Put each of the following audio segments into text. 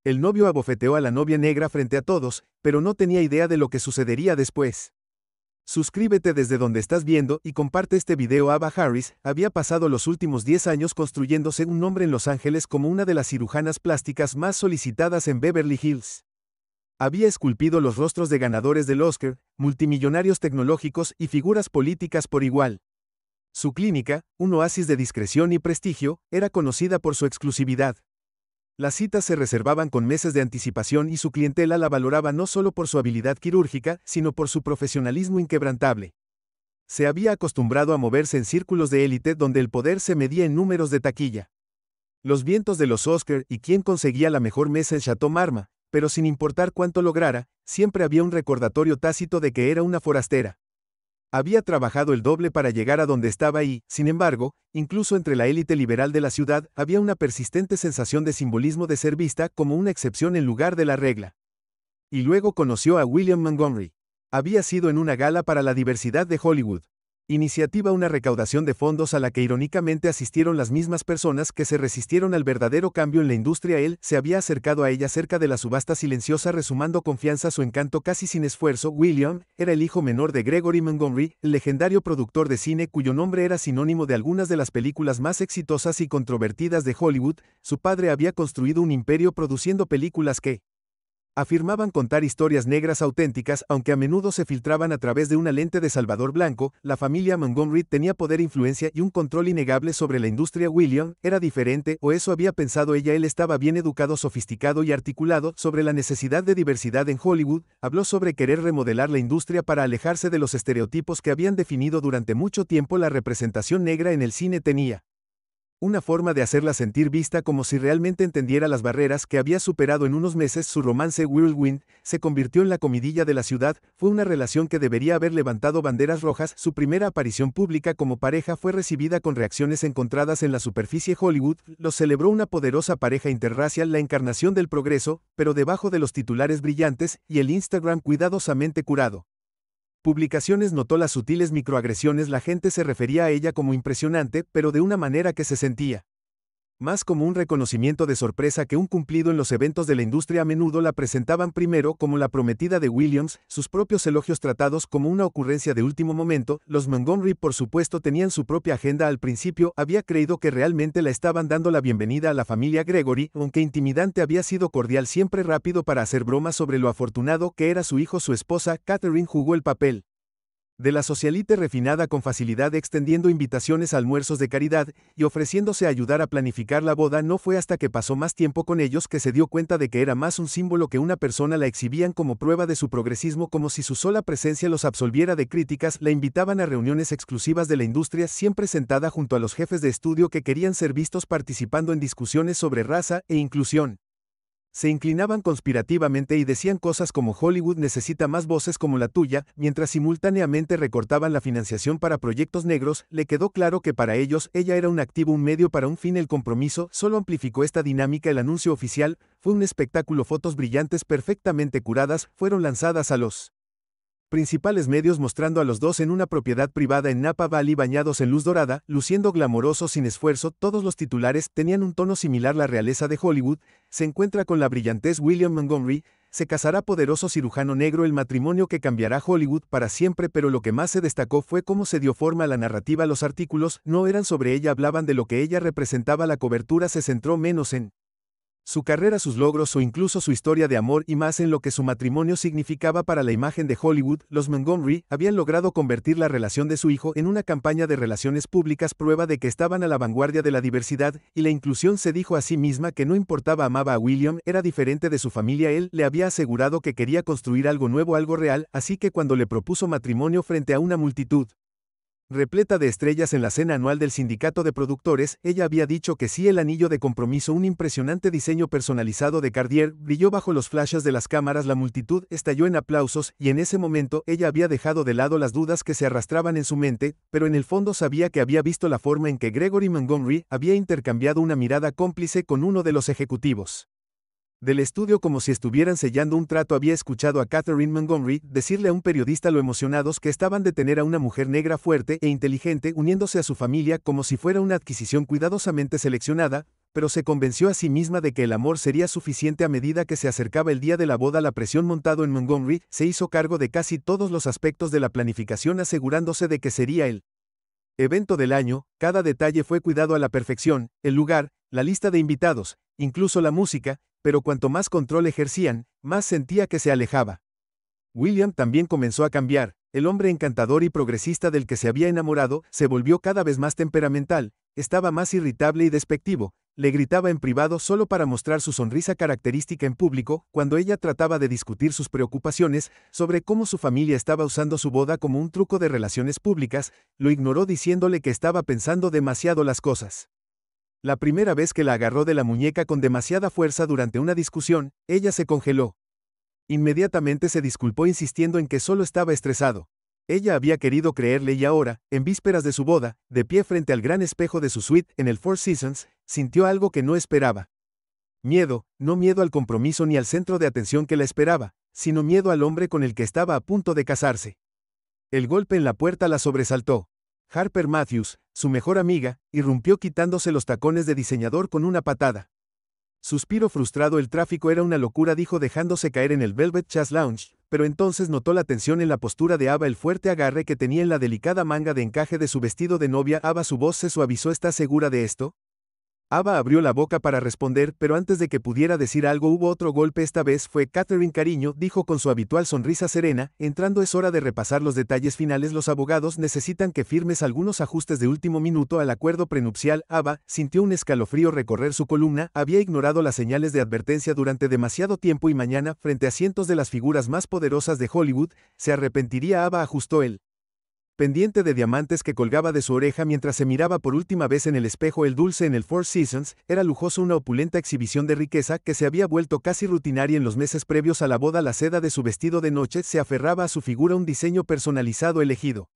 El novio abofeteó a la novia negra frente a todos, pero no tenía idea de lo que sucedería después. Suscríbete desde donde estás viendo y comparte este video. Ava Harris había pasado los últimos 10 años construyéndose un nombre en Los Ángeles como una de las cirujanas plásticas más solicitadas en Beverly Hills. Había esculpido los rostros de ganadores del Oscar, multimillonarios tecnológicos y figuras políticas por igual. Su clínica, un oasis de discreción y prestigio, era conocida por su exclusividad. Las citas se reservaban con meses de anticipación y su clientela la valoraba no solo por su habilidad quirúrgica, sino por su profesionalismo inquebrantable. Se había acostumbrado a moverse en círculos de élite donde el poder se medía en números de taquilla. Los vientos de los Oscar y quién conseguía la mejor mesa en Chateau Marmont, pero sin importar cuánto lograra, siempre había un recordatorio tácito de que era una forastera. Había trabajado el doble para llegar a donde estaba y, sin embargo, incluso entre la élite liberal de la ciudad, había una persistente sensación de simbolismo de ser vista como una excepción en lugar de la regla. Y luego conoció a William Montgomery. Había sido en una gala para la diversidad de Hollywood. Iniciativa, una recaudación de fondos a la que irónicamente asistieron las mismas personas que se resistieron al verdadero cambio en la industria. Él se había acercado a ella cerca de la subasta silenciosa, resumando confianza su encanto casi sin esfuerzo. William era el hijo menor de Gregory Montgomery, el legendario productor de cine cuyo nombre era sinónimo de algunas de las películas más exitosas y controvertidas de Hollywood. Su padre había construido un imperio produciendo películas que afirmaban contar historias negras auténticas, aunque a menudo se filtraban a través de una lente de Salvador Blanco. La familia Montgomery tenía poder, influencia y un control innegable sobre la industria. William era diferente, o eso había pensado ella. Él estaba bien educado, sofisticado y articulado sobre la necesidad de diversidad en Hollywood. Habló sobre querer remodelar la industria para alejarse de los estereotipos que habían definido durante mucho tiempo la representación negra en el cine. Tenía una forma de hacerla sentir vista, como si realmente entendiera las barreras que había superado en unos meses. Su romance Whirlwind se convirtió en la comidilla de la ciudad. Fue una relación que debería haber levantado banderas rojas. Su primera aparición pública como pareja fue recibida con reacciones encontradas en la superficie. Hollywood los celebró una poderosa pareja interracial, la encarnación del progreso, pero debajo de los titulares brillantes y el Instagram cuidadosamente curado. Publicaciones notó las sutiles microagresiones. La gente se refería a ella como impresionante, pero de una manera que se sentía más como un reconocimiento de sorpresa que un cumplido. En los eventos de la industria a menudo la presentaban primero como la prometida de Williams, sus propios elogios tratados como una ocurrencia de último momento. Los Montgomery, por supuesto, tenían su propia agenda. Al principio había creído que realmente la estaban dando la bienvenida a la familia Gregory, aunque intimidante había sido cordial, siempre rápido para hacer bromas sobre lo afortunado que era su hijo. Su esposa, Catherine, jugó el papel de la socialite refinada con facilidad, extendiendo invitaciones a almuerzos de caridad y ofreciéndose a ayudar a planificar la boda. No fue hasta que pasó más tiempo con ellos que se dio cuenta de que era más un símbolo que una persona. La exhibían como prueba de su progresismo, como si su sola presencia los absolviera de críticas. La invitaban a reuniones exclusivas de la industria, siempre sentada junto a los jefes de estudio que querían ser vistos participando en discusiones sobre raza e inclusión. Se inclinaban conspirativamente y decían cosas como Hollywood necesita más voces como la tuya, mientras simultáneamente recortaban la financiación para proyectos negros. Le quedó claro que para ellos ella era un activo, un medio para un fin. El compromiso solo amplificó esta dinámica. El anuncio oficial fue un espectáculo. Fotos brillantes, perfectamente curadas, fueron lanzadas a los principales medios mostrando a los dos en una propiedad privada en Napa Valley, bañados en luz dorada, luciendo glamorosos sin esfuerzo. Todos los titulares tenían un tono similar. La realeza de Hollywood se encuentra con la brillantez. William Montgomery se casará, poderoso cirujano negro, el matrimonio que cambiará Hollywood para siempre. Pero lo que más se destacó fue cómo se dio forma a la narrativa. Los artículos no eran sobre ella, hablaban de lo que ella representaba. La cobertura se centró menos en su carrera, sus logros o incluso su historia de amor, y más en lo que su matrimonio significaba para la imagen de Hollywood. Los Montgomery habían logrado convertir la relación de su hijo en una campaña de relaciones públicas, prueba de que estaban a la vanguardia de la diversidad y la inclusión. Se dijo a sí misma que no importaba, amaba a William, era diferente de su familia. Él le había asegurado que quería construir algo nuevo, algo real, así que cuando le propuso matrimonio frente a una multitud repleta de estrellas en la cena anual del sindicato de productores, ella había dicho que sí. El anillo de compromiso, un impresionante diseño personalizado de Cartier, brilló bajo los flashes de las cámaras. La multitud estalló en aplausos, y en ese momento ella había dejado de lado las dudas que se arrastraban en su mente, pero en el fondo sabía que había visto la forma en que Gregory Montgomery había intercambiado una mirada cómplice con uno de los ejecutivos del estudio, como si estuvieran sellando un trato. Había escuchado a Catherine Montgomery decirle a un periodista lo emocionados que estaban de tener a una mujer negra fuerte e inteligente uniéndose a su familia, como si fuera una adquisición cuidadosamente seleccionada. pero se convenció a sí misma de que el amor sería suficiente a medida que se acercaba el día de la boda. La presión montado en Montgomery se hizo cargo de casi todos los aspectos de la planificación, asegurándose de que sería el evento del año. Cada detalle fue cuidado a la perfección, el lugar, la lista de invitados, incluso la música, pero cuanto más control ejercían, más sentía que se alejaba. William también comenzó a cambiar. El hombre encantador y progresista del que se había enamorado se volvió cada vez más temperamental, estaba más irritable y despectivo, le gritaba en privado solo para mostrar su sonrisa característica en público. Cuando ella trataba de discutir sus preocupaciones sobre cómo su familia estaba usando su boda como un truco de relaciones públicas, lo ignoró diciéndole que estaba pensando demasiado las cosas. La primera vez que la agarró de la muñeca con demasiada fuerza durante una discusión, ella se congeló. Inmediatamente se disculpó insistiendo en que solo estaba estresado. Ella había querido creerle y ahora, en vísperas de su boda, de pie frente al gran espejo de su suite en el Four Seasons, sintió algo que no esperaba. Miedo, no miedo al compromiso ni al centro de atención que la esperaba, sino miedo al hombre con el que estaba a punto de casarse. El golpe en la puerta la sobresaltó. Harper Matthews, su mejor amiga, irrumpió quitándose los tacones de diseñador con una patada. Suspiro frustrado. El tráfico era una locura, dijo dejándose caer en el Velvet Jazz Lounge, pero entonces notó la tensión en la postura de Ava, el fuerte agarre que tenía en la delicada manga de encaje de su vestido de novia. Ava, su voz se suavizó. ¿Estás segura de esto? Ava abrió la boca para responder, pero antes de que pudiera decir algo hubo otro golpe. Esta vez fue Catherine. Cariño, dijo con su habitual sonrisa serena, entrando. Es hora de repasar los detalles finales. Los abogados necesitan que firmes algunos ajustes de último minuto al acuerdo prenupcial. Ava sintió un escalofrío recorrer su columna. Había ignorado las señales de advertencia durante demasiado tiempo y mañana, frente a cientos de las figuras más poderosas de Hollywood, se arrepentiría. Ava ajustó el pendiente de diamantes que colgaba de su oreja mientras se miraba por última vez en el espejo. El dulce en el Four Seasons era lujoso, una opulenta exhibición de riqueza que se había vuelto casi rutinaria en los meses previos a la boda. La seda de su vestido de noche se aferraba a su figura, un diseño personalizado elegido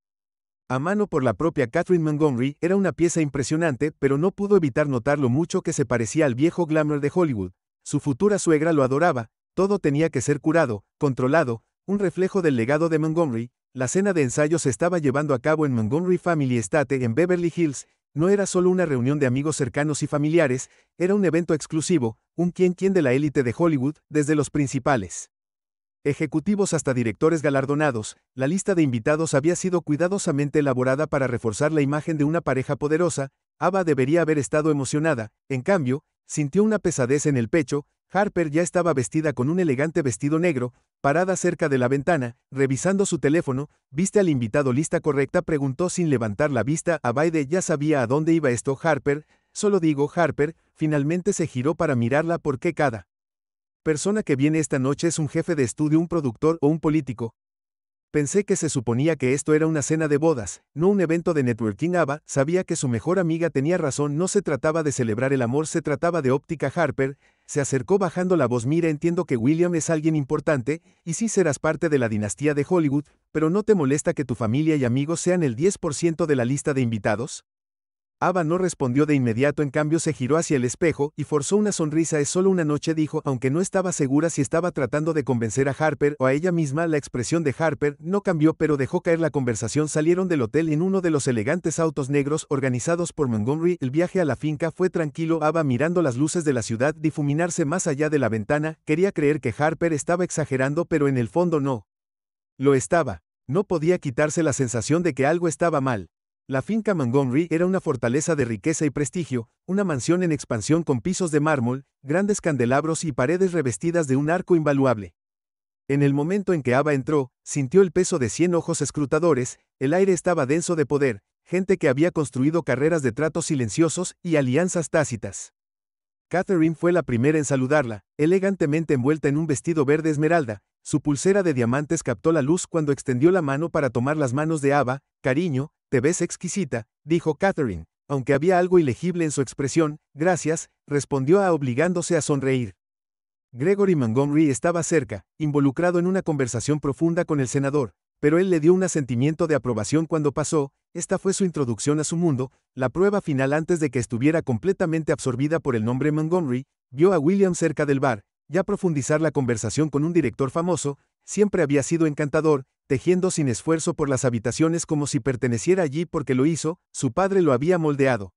a mano por la propia Catherine Montgomery. Era una pieza impresionante, pero no pudo evitar notar lo mucho que se parecía al viejo glamour de Hollywood. Su futura suegra lo adoraba, todo tenía que ser curado, controlado, un reflejo del legado de Montgomery. La cena de ensayo se estaba llevando a cabo en Montgomery Family Estate en Beverly Hills. No era solo una reunión de amigos cercanos y familiares, era un evento exclusivo, un quién de la élite de Hollywood, desde los principales ejecutivos hasta directores galardonados. La lista de invitados había sido cuidadosamente elaborada para reforzar la imagen de una pareja poderosa. Ava debería haber estado emocionada, en cambio, sintió una pesadez en el pecho. Harper ya estaba vestida con un elegante vestido negro, parada cerca de la ventana, revisando su teléfono. ¿Viste al invitado? ¿Lista correcta?, preguntó sin levantar la vista. Abaide ya sabía a dónde iba esto. Harper, solo digo Harper. Finalmente se giró para mirarla. ¿Por qué cada persona que viene esta noche es un jefe de estudio, un productor o un político? Pensé que se suponía que esto era una cena de bodas, no un evento de networking. Ava sabía que su mejor amiga tenía razón, no se trataba de celebrar el amor, se trataba de óptica. Harper se acercó bajando la voz. Mira, entiendo que William es alguien importante, y sí serás parte de la dinastía de Hollywood, pero ¿no te molesta que tu familia y amigos sean el 10% de la lista de invitados? Ava no respondió de inmediato, en cambio se giró hacia el espejo y forzó una sonrisa. Es solo una noche, dijo, aunque no estaba segura si estaba tratando de convencer a Harper o a ella misma. La expresión de Harper no cambió, pero dejó caer la conversación. Salieron del hotel en uno de los elegantes autos negros organizados por Montgomery. El viaje a la finca fue tranquilo. Ava, mirando las luces de la ciudad difuminarse más allá de la ventana, quería creer que Harper estaba exagerando, pero en el fondo no lo estaba. No podía quitarse la sensación de que algo estaba mal. La finca Montgomery era una fortaleza de riqueza y prestigio, una mansión en expansión con pisos de mármol, grandes candelabros y paredes revestidas de un arco invaluable. En el momento en que Ava entró, sintió el peso de 100 ojos escrutadores. El aire estaba denso de poder, gente que había construido carreras de tratos silenciosos y alianzas tácitas. Catherine fue la primera en saludarla, elegantemente envuelta en un vestido verde esmeralda. Su pulsera de diamantes captó la luz cuando extendió la mano para tomar las manos de Ava. Cariño, te ves exquisita, dijo Catherine, aunque había algo ilegible en su expresión. Gracias, respondió Ava obligándose a sonreír. Gregory Montgomery estaba cerca, involucrado en una conversación profunda con el senador, pero él le dio un asentimiento de aprobación cuando pasó. Esta fue su introducción a su mundo, la prueba final antes de que estuviera completamente absorbida por el nombre Montgomery. Vio a William cerca del bar, ya profundizar la conversación con un director famoso. Siempre había sido encantador, tejiendo sin esfuerzo por las habitaciones como si perteneciera allí porque lo hizo, su padre lo había moldeado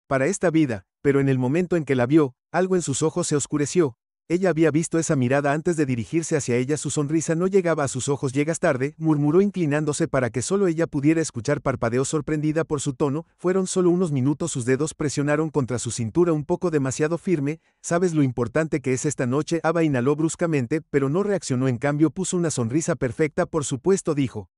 para esta vida. Pero en el momento en que la vio, algo en sus ojos se oscureció. Ella había visto esa mirada antes de dirigirse hacia ella. Su sonrisa no llegaba a sus ojos. Llegas tarde, murmuró inclinándose para que solo ella pudiera escuchar. Parpadeó sorprendida por su tono. Fueron solo unos minutos. Sus dedos presionaron contra su cintura un poco demasiado firme. ¿Sabes lo importante que es esta noche? Ava inhaló bruscamente, pero no reaccionó. En cambio puso una sonrisa perfecta. Por supuesto, dijo.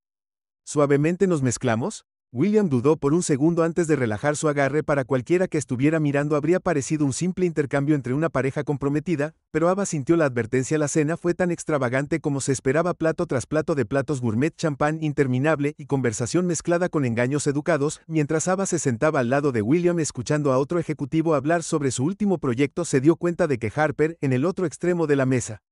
¿Suavemente nos mezclamos? William dudó por un segundo antes de relajar su agarre. Para cualquiera que estuviera mirando habría parecido un simple intercambio entre una pareja comprometida, pero Ava sintió la advertencia. La cena fue tan extravagante como se esperaba, plato tras plato de platos gourmet, champán interminable y conversación mezclada con engaños educados. Mientras Ava se sentaba al lado de William escuchando a otro ejecutivo hablar sobre su último proyecto, se dio cuenta de que Harper, en el otro extremo de la mesa,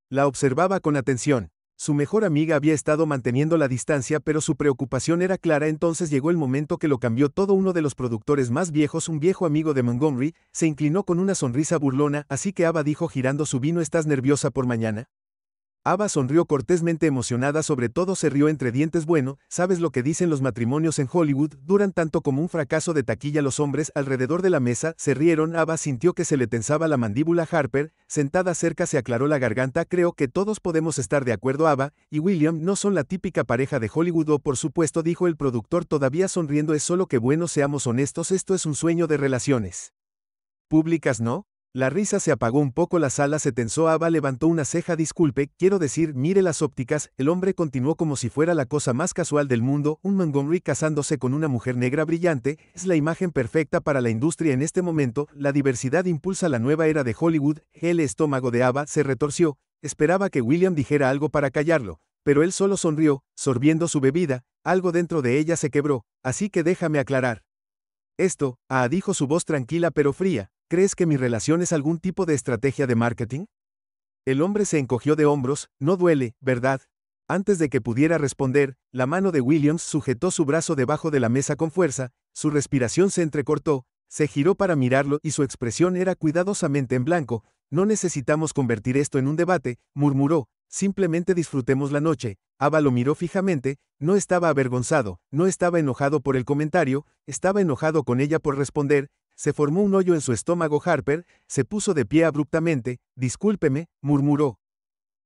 la observaba con atención. Su mejor amiga había estado manteniendo la distancia, pero su preocupación era clara. Entonces llegó el momento que lo cambió todo. Uno de los productores más viejos, un viejo amigo de Montgomery, se inclinó con una sonrisa burlona. Así que Ava dijo girando su vino, ¿estás nerviosa por mañana? Ava sonrió cortésmente emocionada, sobre todo se rió entre dientes. Bueno, ¿sabes lo que dicen los matrimonios en Hollywood? Duran tanto como un fracaso de taquilla. Los hombres alrededor de la mesa se rieron. Ava sintió que se le tensaba la mandíbula. Harper, sentada cerca, se aclaró la garganta. Creo que todos podemos estar de acuerdo. Ava y William no son la típica pareja de Hollywood. Oh, por supuesto, dijo el productor todavía sonriendo. Es solo que bueno, seamos honestos, esto es un sueño de relaciones públicas, ¿no? La risa se apagó un poco, la sala se tensó. Ava levantó una ceja. Disculpe, quiero decir, mire las ópticas. El hombre continuó como si fuera la cosa más casual del mundo. Un Montgomery casándose con una mujer negra brillante es la imagen perfecta para la industria en este momento. La diversidad impulsa la nueva era de Hollywood. El estómago de Ava se retorció. Esperaba que William dijera algo para callarlo, pero él solo sonrió, sorbiendo su bebida. Algo dentro de ella se quebró. Así que déjame aclarar esto, dijo su voz tranquila pero fría. ¿Crees que mi relación es algún tipo de estrategia de marketing? El hombre se encogió de hombros. No duele, ¿verdad? Antes de que pudiera responder, la mano de Williams sujetó su brazo debajo de la mesa con fuerza. Su respiración se entrecortó, se giró para mirarlo y su expresión era cuidadosamente en blanco. No necesitamos convertir esto en un debate, murmuró. Simplemente disfrutemos la noche. Ava lo miró fijamente. No estaba avergonzado, no estaba enojado por el comentario, estaba enojado con ella por responder. Se formó un hoyo en su estómago. Harper se puso de pie abruptamente. Discúlpeme, murmuró,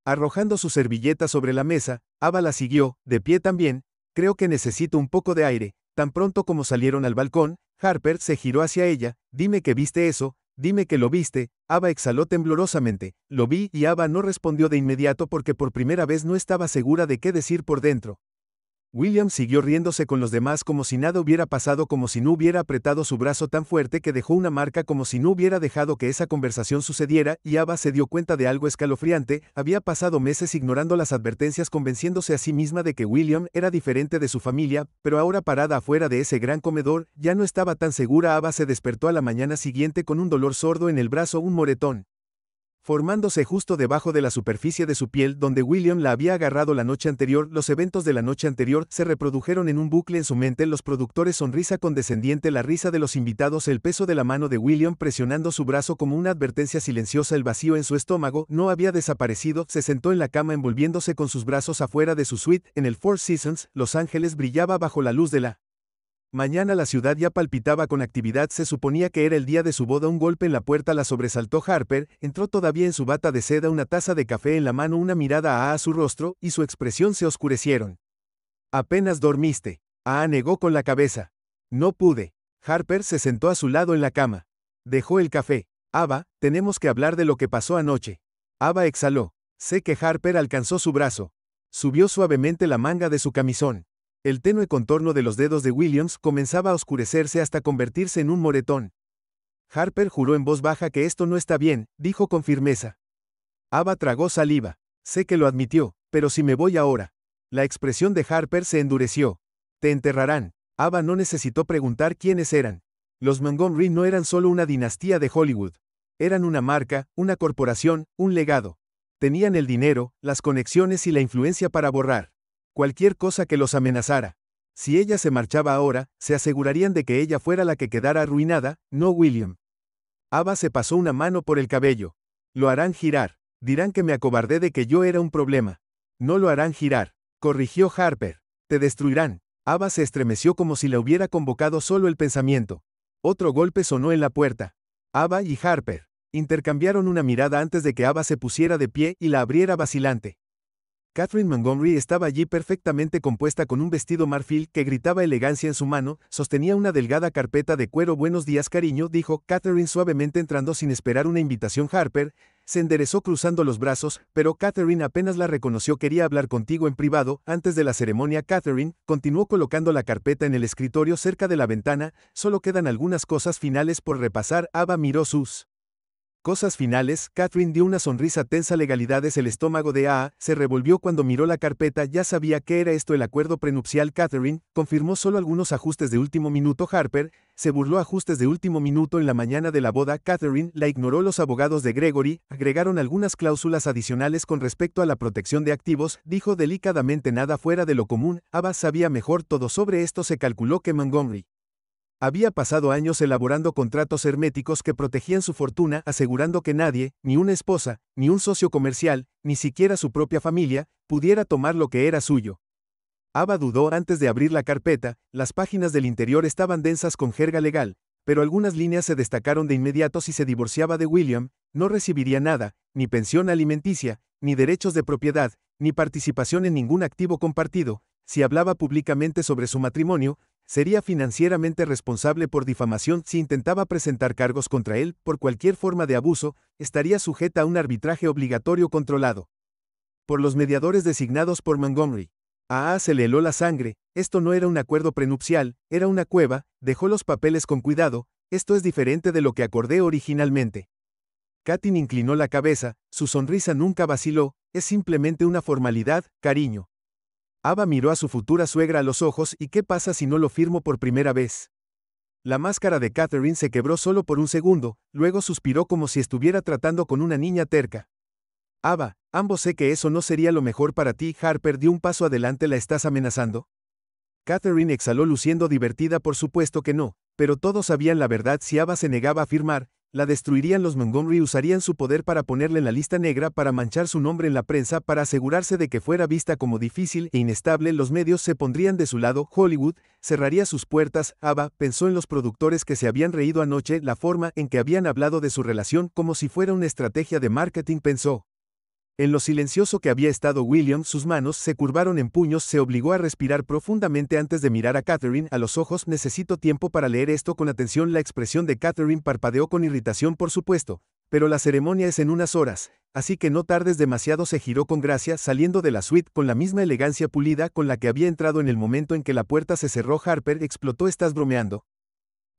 arrojando su servilleta sobre la mesa. Ava la siguió, de pie también. Creo que necesito un poco de aire. Tan pronto como salieron al balcón, Harper se giró hacia ella. Dime que viste eso, dime que lo viste. Ava exhaló temblorosamente. Lo vi, y Ava no respondió de inmediato porque por primera vez no estaba segura de qué decir por dentro. William siguió riéndose con los demás como si nada hubiera pasado, como si no hubiera apretado su brazo tan fuerte que dejó una marca, como si no hubiera dejado que esa conversación sucediera, y Ava se dio cuenta de algo escalofriante. Había pasado meses ignorando las advertencias, convenciéndose a sí misma de que William era diferente de su familia, pero ahora parada afuera de ese gran comedor, ya no estaba tan segura. Ava se despertó a la mañana siguiente con un dolor sordo en el brazo, un moretón formándose justo debajo de la superficie de su piel donde William la había agarrado la noche anterior. Los eventos de la noche anterior se reprodujeron en un bucle en su mente. Los productores, sonrisa condescendiente, la risa de los invitados, el peso de la mano de William presionando su brazo como una advertencia silenciosa. El vacío en su estómago no había desaparecido. Se sentó en la cama envolviéndose con sus brazos afuera de su suite en el Four Seasons. Los Ángeles brillaba bajo la luz de la mañana. La ciudad ya palpitaba con actividad. Se suponía que era el día de su boda. Un golpe en la puerta la sobresaltó. Harper entró todavía en su bata de seda, una taza de café en la mano, una mirada a su rostro, y su expresión se oscurecieron. ¿Apenas dormiste? Negó con la cabeza. No pude. Harper se sentó a su lado en la cama. Dejó el café. Ava, tenemos que hablar de lo que pasó anoche. Ava exhaló. Sé que Harper alcanzó su brazo. Subió suavemente la manga de su camisón. El tenue contorno de los dedos de Williams comenzaba a oscurecerse hasta convertirse en un moretón. Harper juró en voz baja que esto no está bien, dijo con firmeza. Ava tragó saliva. Sé que lo admitió, pero si me voy ahora. La expresión de Harper se endureció. Te enterrarán. Ava no necesitó preguntar quiénes eran. Los Montgomery no eran solo una dinastía de Hollywood. Eran una marca, una corporación, un legado. Tenían el dinero, las conexiones y la influencia para borrar cualquier cosa que los amenazara. Si ella se marchaba ahora, se asegurarían de que ella fuera la que quedara arruinada, no William. Ava se pasó una mano por el cabello. Lo harán girar. Dirán que me acobardé, de que yo era un problema. No lo harán girar, corrigió Harper. Te destruirán. Ava se estremeció como si la hubiera convocado solo el pensamiento. Otro golpe sonó en la puerta. Ava y Harper intercambiaron una mirada antes de que Ava se pusiera de pie y la abriera vacilante. Catherine Montgomery estaba allí perfectamente compuesta con un vestido marfil que gritaba elegancia en su mano, sostenía una delgada carpeta de cuero. Buenos días, cariño, dijo Catherine suavemente entrando sin esperar una invitación. Harper se enderezó cruzando los brazos, pero Catherine apenas la reconoció. Quería hablar contigo en privado. Antes de la ceremonia, Catherine continuó colocando la carpeta en el escritorio cerca de la ventana. Solo quedan algunas cosas finales por repasar. Ava miró sus cosas finales. Catherine dio una sonrisa tensa. Legalidades. El estómago de A.A. se revolvió cuando miró la carpeta. Ya sabía que era esto el acuerdo prenupcial. Catherine confirmó solo algunos ajustes de último minuto. Harper se burló. Ajustes de último minuto en la mañana de la boda. Catherine la ignoró. Los abogados de Gregory agregaron algunas cláusulas adicionales con respecto a la protección de activos. Dijo delicadamente nada fuera de lo común. Ava sabía mejor todo sobre esto. Se calculó que Montgomery había pasado años elaborando contratos herméticos que protegían su fortuna, asegurando que nadie, ni una esposa, ni un socio comercial, ni siquiera su propia familia, pudiera tomar lo que era suyo. Ava dudó antes de abrir la carpeta. Las páginas del interior estaban densas con jerga legal, pero algunas líneas se destacaron de inmediato. Si se divorciaba de William, no recibiría nada, ni pensión alimenticia, ni derechos de propiedad, ni participación en ningún activo compartido. Si hablaba públicamente sobre su matrimonio, sería financieramente responsable por difamación. Si intentaba presentar cargos contra él por cualquier forma de abuso, estaría sujeta a un arbitraje obligatorio controlado por los mediadores designados por Montgomery. A A se le heló la sangre. Esto no era un acuerdo prenupcial, era una cueva. Dejó los papeles con cuidado. Esto es diferente de lo que acordé originalmente. Katin inclinó la cabeza, su sonrisa nunca vaciló. Es simplemente una formalidad, cariño. Ava miró a su futura suegra a los ojos. ¿Y qué pasa si no lo firmo por primera vez? La máscara de Catherine se quebró solo por un segundo, luego suspiró como si estuviera tratando con una niña terca. Ava, ambos sé que eso no sería lo mejor para ti. Harper dio un paso adelante. ¿La estás amenazando? Catherine exhaló luciendo divertida. Por supuesto que no, pero todos sabían la verdad. Si Ava se negaba a firmar, la destruirían. Los Montgomery usarían su poder para ponerla en la lista negra, para manchar su nombre en la prensa, para asegurarse de que fuera vista como difícil e inestable. Los medios se pondrían de su lado. Hollywood cerraría sus puertas. Ava pensó en los productores que se habían reído anoche, la forma en que habían hablado de su relación como si fuera una estrategia de marketing. Pensó en lo silencioso que había estado William. Sus manos se curvaron en puños. Se obligó a respirar profundamente antes de mirar a Catherine a los ojos. Necesito tiempo para leer esto con atención. La expresión de Catherine parpadeó con irritación. Por supuesto, pero la ceremonia es en unas horas, así que no tardes demasiado. Se giró con gracia, saliendo de la suite con la misma elegancia pulida con la que había entrado en el momento en que la puerta se cerró. Harper explotó. ¿Estás bromeando?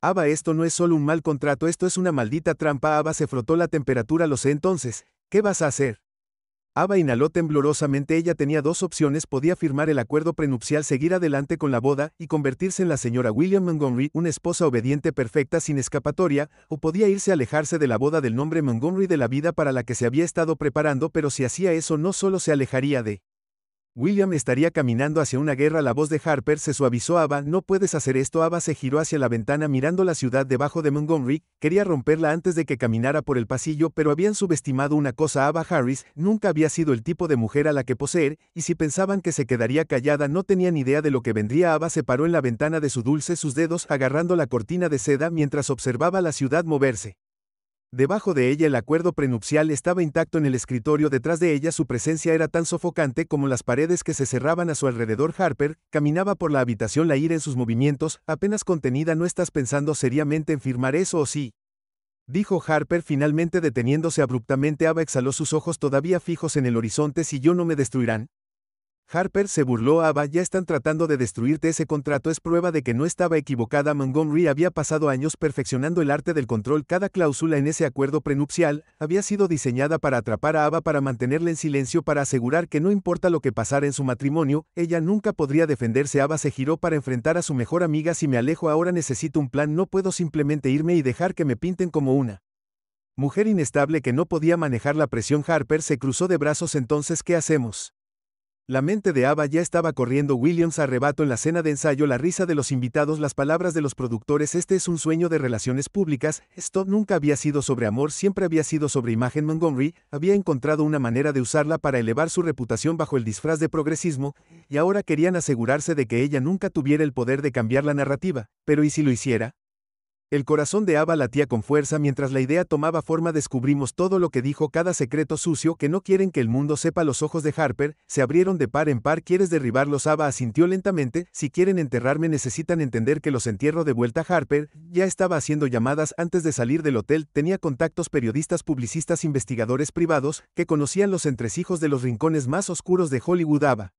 Ava, esto no es solo un mal contrato, esto es una maldita trampa. Ava se frotó la temperatura. Lo sé. Entonces, ¿qué vas a hacer? Ava inhaló temblorosamente. Ella tenía dos opciones. Podía firmar el acuerdo prenupcial, seguir adelante con la boda y convertirse en la señora William Montgomery, una esposa obediente perfecta sin escapatoria, o podía irse a alejarse de la boda, del nombre Montgomery, de la vida para la que se había estado preparando. Pero si hacía eso, no solo se alejaría de William, estaría caminando hacia una guerra. La voz de Harper se suavizó. Ava, no puedes hacer esto. Ava se giró hacia la ventana mirando la ciudad debajo de Montgomery. Quería romperla antes de que caminara por el pasillo, pero habían subestimado una cosa. Ava Harris nunca había sido el tipo de mujer a la que poseer, y si pensaban que se quedaría callada, no tenían idea de lo que vendría. Ava se paró en la ventana de su dulce, sus dedos agarrando la cortina de seda mientras observaba la ciudad moverse. Debajo de ella el acuerdo prenupcial estaba intacto. En el escritorio detrás de ella su presencia era tan sofocante como las paredes que se cerraban a su alrededor. Harper caminaba por la habitación, la ira en sus movimientos, apenas contenida. ¿No estás pensando seriamente en firmar eso o sí?, dijo Harper finalmente deteniéndose abruptamente. Ava exhaló, sus ojos todavía fijos en el horizonte. ¿Si yo no me destruirán? Harper se burló. Ava, ya están tratando de destruirte. Ese contrato es prueba de que no estaba equivocada. Montgomery había pasado años perfeccionando el arte del control. Cada cláusula en ese acuerdo prenupcial había sido diseñada para atrapar a Ava, para mantenerla en silencio, para asegurar que no importa lo que pasara en su matrimonio, ella nunca podría defenderse. Ava se giró para enfrentar a su mejor amiga. Si me alejo ahora necesito un plan. No puedo simplemente irme y dejar que me pinten como una mujer inestable que no podía manejar la presión. Harper se cruzó de brazos. Entonces, ¿qué hacemos? La mente de Ava ya estaba corriendo. Williams arrebató en la cena de ensayo, la risa de los invitados, las palabras de los productores. Este es un sueño de relaciones públicas. Esto nunca había sido sobre amor, siempre había sido sobre imagen. Montgomery había encontrado una manera de usarla para elevar su reputación bajo el disfraz de progresismo, y ahora querían asegurarse de que ella nunca tuviera el poder de cambiar la narrativa. Pero ¿y si lo hiciera? El corazón de Ava latía con fuerza mientras la idea tomaba forma. Descubrimos todo lo que dijo, cada secreto sucio que no quieren que el mundo sepa. Los ojos de Harper se abrieron de par en par. ¿Quieres derribarlos? Ava asintió lentamente. Si quieren enterrarme necesitan entender que los entierro de vuelta. Harper ya estaba haciendo llamadas antes de salir del hotel. Tenía contactos, periodistas, publicistas, investigadores privados que conocían los entresijos de los rincones más oscuros de Hollywood. Ava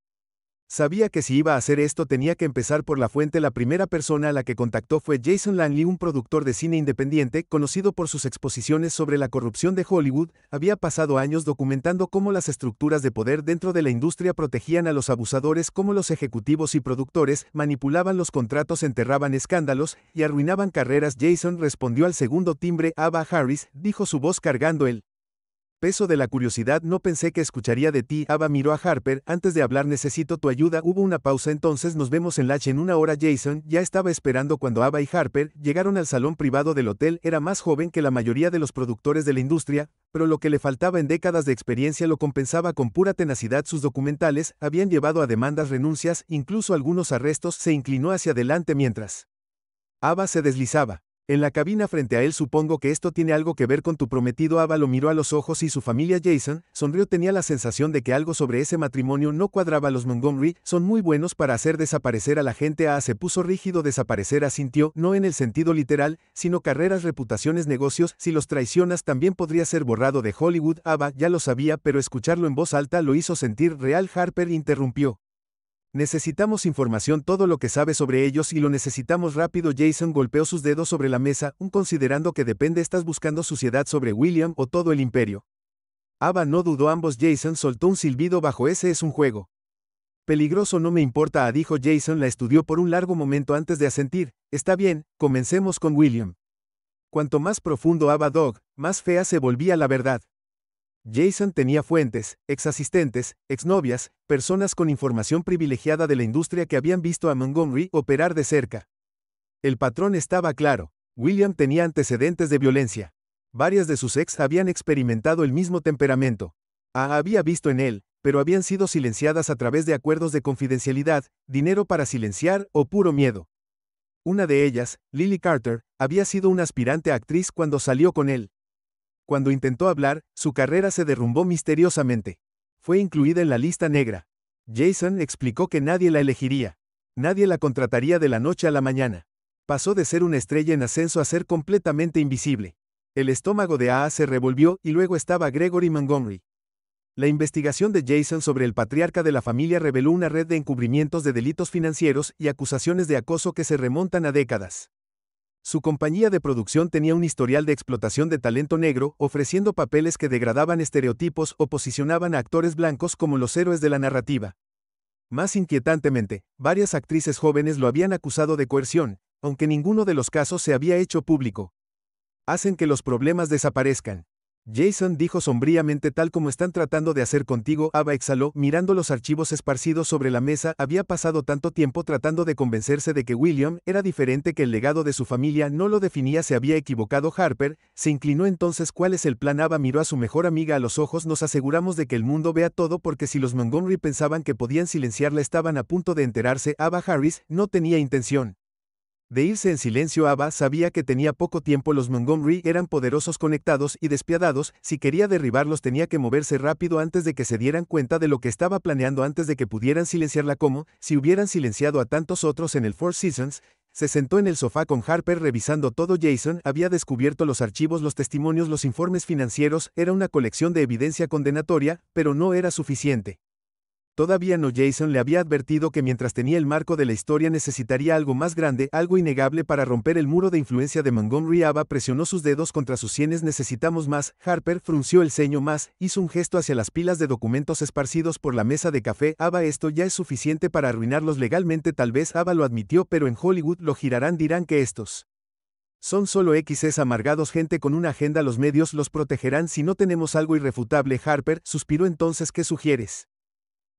sabía que si iba a hacer esto tenía que empezar por la fuente. La primera persona a la que contactó fue Jason Langley, un productor de cine independiente, conocido por sus exposiciones sobre la corrupción de Hollywood. Había pasado años documentando cómo las estructuras de poder dentro de la industria protegían a los abusadores, cómo los ejecutivos y productores manipulaban los contratos, enterraban escándalos y arruinaban carreras. Jason respondió al segundo timbre. Ava Harris, dijo, su voz cargando el peso de la curiosidad. No pensé que escucharía de ti. Ava miró a Harper. Antes de hablar, necesito tu ayuda. Hubo una pausa. Entonces nos vemos en Latch en una hora. Jason ya estaba esperando cuando Ava y Harper llegaron al salón privado del hotel. Era más joven que la mayoría de los productores de la industria, pero lo que le faltaba en décadas de experiencia lo compensaba con pura tenacidad. Sus documentales habían llevado a demandas, renuncias, incluso algunos arrestos. Se inclinó hacia adelante mientras Ava se deslizaba en la cabina frente a él. Supongo que esto tiene algo que ver con tu prometido. Ava lo miró a los ojos y su familia. Jason sonrió. Tenía la sensación de que algo sobre ese matrimonio no cuadraba. Los Montgomery son muy buenos para hacer desaparecer a la gente. Se puso rígido. Desaparecer, asintió, no en el sentido literal, sino carreras, reputaciones, negocios. Si los traicionas también podría ser borrado de Hollywood. Ava ya lo sabía, pero escucharlo en voz alta lo hizo sentir real. Harper interrumpió. Necesitamos información, todo lo que sabes sobre ellos, y lo necesitamos rápido. Jason golpeó sus dedos sobre la mesa. Considerando que depende, ¿estás buscando suciedad sobre William o todo el imperio? Ava no dudó. Ambos. Jason soltó un silbido bajo. Ese es un juego peligroso. No me importa, dijo Jason. La estudió por un largo momento antes de asentir. Está bien, comencemos con William. Cuanto más profundo Ava Dog, más fea se volvía la verdad. Jason tenía fuentes, exasistentes, exnovias, personas con información privilegiada de la industria que habían visto a Montgomery operar de cerca. El patrón estaba claro. William tenía antecedentes de violencia. Varias de sus ex habían experimentado el mismo temperamento. Había visto en él, pero habían sido silenciadas a través de acuerdos de confidencialidad, dinero para silenciar o puro miedo. Una de ellas, Lily Carter, había sido una aspirante a actriz cuando salió con él. Cuando intentó hablar, su carrera se derrumbó misteriosamente. Fue incluida en la lista negra. Jason explicó que nadie la elegiría. Nadie la contrataría de la noche a la mañana. Pasó de ser una estrella en ascenso a ser completamente invisible. El estómago de se revolvió y luego estaba Gregory Montgomery. La investigación de Jason sobre el patriarca de la familia reveló una red de encubrimientos de delitos financieros y acusaciones de acoso que se remontan a décadas. Su compañía de producción tenía un historial de explotación de talento negro, ofreciendo papeles que degradaban estereotipos o posicionaban a actores blancos como los héroes de la narrativa. Más inquietantemente, varias actrices jóvenes lo habían acusado de coerción, aunque ninguno de los casos se había hecho público. Hacen que los problemas desaparezcan. Jason dijo sombríamente, tal como están tratando de hacer contigo. Ava exhaló, mirando los archivos esparcidos sobre la mesa. Había pasado tanto tiempo tratando de convencerse de que William era diferente, que el legado de su familia no lo definía. Se había equivocado. Harper se inclinó. Entonces, ¿cuál es el plan? Ava miró a su mejor amiga a los ojos. Nos aseguramos de que el mundo vea todo, porque si los Montgomery pensaban que podían silenciarla, estaban a punto de enterarse. Ava Harris no tenía intención de irse en silencio. Ava sabía que tenía poco tiempo. Los Montgomery eran poderosos, conectados y despiadados. Si quería derribarlos tenía que moverse rápido antes de que se dieran cuenta de lo que estaba planeando, antes de que pudieran silenciarla. Como si hubieran silenciado a tantos otros en el Four Seasons. Se sentó en el sofá con Harper revisando todo. Jason había descubierto los archivos, los testimonios, los informes financieros. Era una colección de evidencia condenatoria, pero no era suficiente. Todavía no. Jason le había advertido que mientras tenía el marco de la historia necesitaría algo más grande, algo innegable para romper el muro de influencia de Montgomery. Ava presionó sus dedos contra sus sienes. Necesitamos más. Harper frunció el ceño. Más, hizo un gesto hacia las pilas de documentos esparcidos por la mesa de café. Ava, esto ya es suficiente para arruinarlos legalmente. Tal vez. Ava lo admitió, pero en Hollywood lo girarán, dirán que estos son solo XS amargados, gente con una agenda. Los medios los protegerán si no tenemos algo irrefutable. Harper suspiró. Entonces, ¿qué sugieres?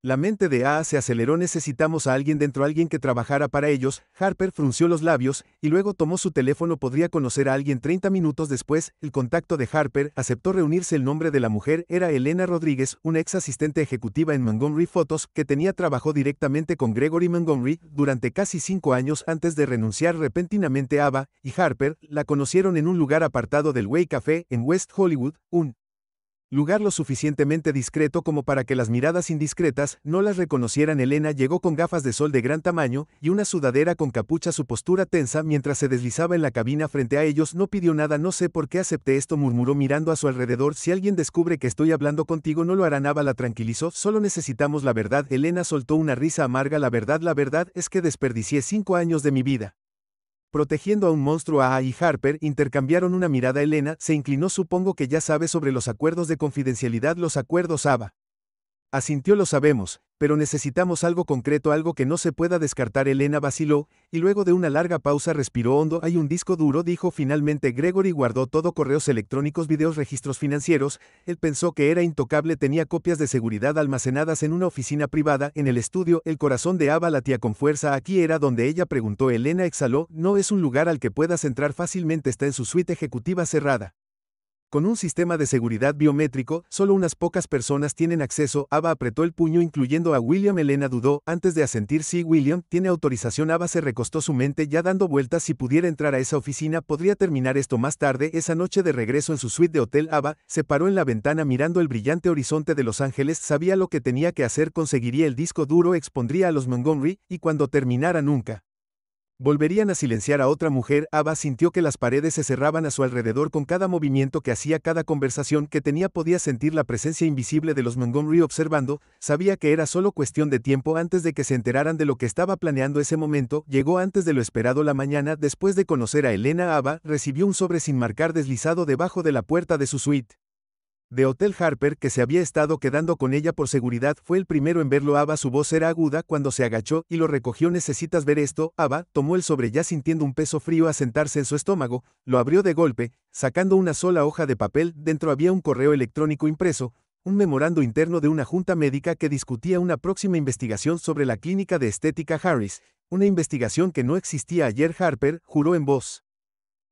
La mente de A se aceleró. Necesitamos a alguien dentro, alguien que trabajara para ellos. Harper frunció los labios, y luego tomó su teléfono. Podría conocer a alguien. 30 minutos después, el contacto de Harper aceptó reunirse. El nombre de la mujer era Elena Rodríguez, una ex asistente ejecutiva en Montgomery Photos, que trabajó directamente con Gregory Montgomery durante casi 5 años antes de renunciar repentinamente. Ava y Harper la conocieron en un lugar apartado del Way Café en West Hollywood, un lugar lo suficientemente discreto como para que las miradas indiscretas no las reconocieran. Elena llegó con gafas de sol de gran tamaño y una sudadera con capucha, su postura tensa mientras se deslizaba en la cabina frente a ellos. No pidió nada. No sé por qué acepté esto, murmuró mirando a su alrededor. Si alguien descubre que estoy hablando contigo no lo hará. Ava la tranquilizó. Solo necesitamos la verdad. Elena soltó una risa amarga. La verdad es que desperdicié 5 años de mi vida protegiendo a un monstruo. A y Harper intercambiaron una mirada. Elena se inclinó. Supongo que ya sabes sobre los acuerdos de confidencialidad. Los acuerdos. Ava asintió. Lo sabemos, pero necesitamos algo concreto, algo que no se pueda descartar. Elena vaciló, y luego de una larga pausa respiró hondo. Hay un disco duro, dijo finalmente. Gregory guardó todo: correos electrónicos, videos, registros financieros. Él pensó que era intocable. Tenía copias de seguridad almacenadas en una oficina privada. En el estudio, el corazón de Ava latía con fuerza. ¿Aquí era donde ella? Preguntó. Elena exhaló. No es un lugar al que puedas entrar fácilmente. Está en su suite ejecutiva cerrada, con un sistema de seguridad biométrico. Solo unas pocas personas tienen acceso. Ava apretó el puño, incluyendo a William. Elena dudó antes de asentir. Sí, William tiene autorización. Ava se recostó, su mente ya dando vueltas. Si pudiera entrar a esa oficina, podría terminar esto más tarde. Esa noche, de regreso en su suite de hotel, Ava se paró en la ventana mirando el brillante horizonte de Los Ángeles. Sabía lo que tenía que hacer. Conseguiría el disco duro, expondría a los Montgomery, y cuando terminara nunca volverían a silenciar a otra mujer. Ava sintió que las paredes se cerraban a su alrededor con cada movimiento que hacía, cada conversación que tenía. Podía sentir la presencia invisible de los Montgomery observando. Sabía que era solo cuestión de tiempo antes de que se enteraran de lo que estaba planeando. Ese momento llegó antes de lo esperado. La mañana después de conocer a Elena, Ava recibió un sobre sin marcar deslizado debajo de la puerta de su suite de hotel. Harper, que se había estado quedando con ella por seguridad, fue el primero en verlo. Ava, su voz era aguda cuando se agachó y lo recogió. ¿Necesitas ver esto? Ava tomó el sobre, ya sintiendo un peso frío asentarse en su estómago. Lo abrió de golpe, sacando una sola hoja de papel. Dentro había un correo electrónico impreso, un memorando interno de una junta médica que discutía una próxima investigación sobre la clínica de estética Harris, una investigación que no existía ayer. Harper juró en voz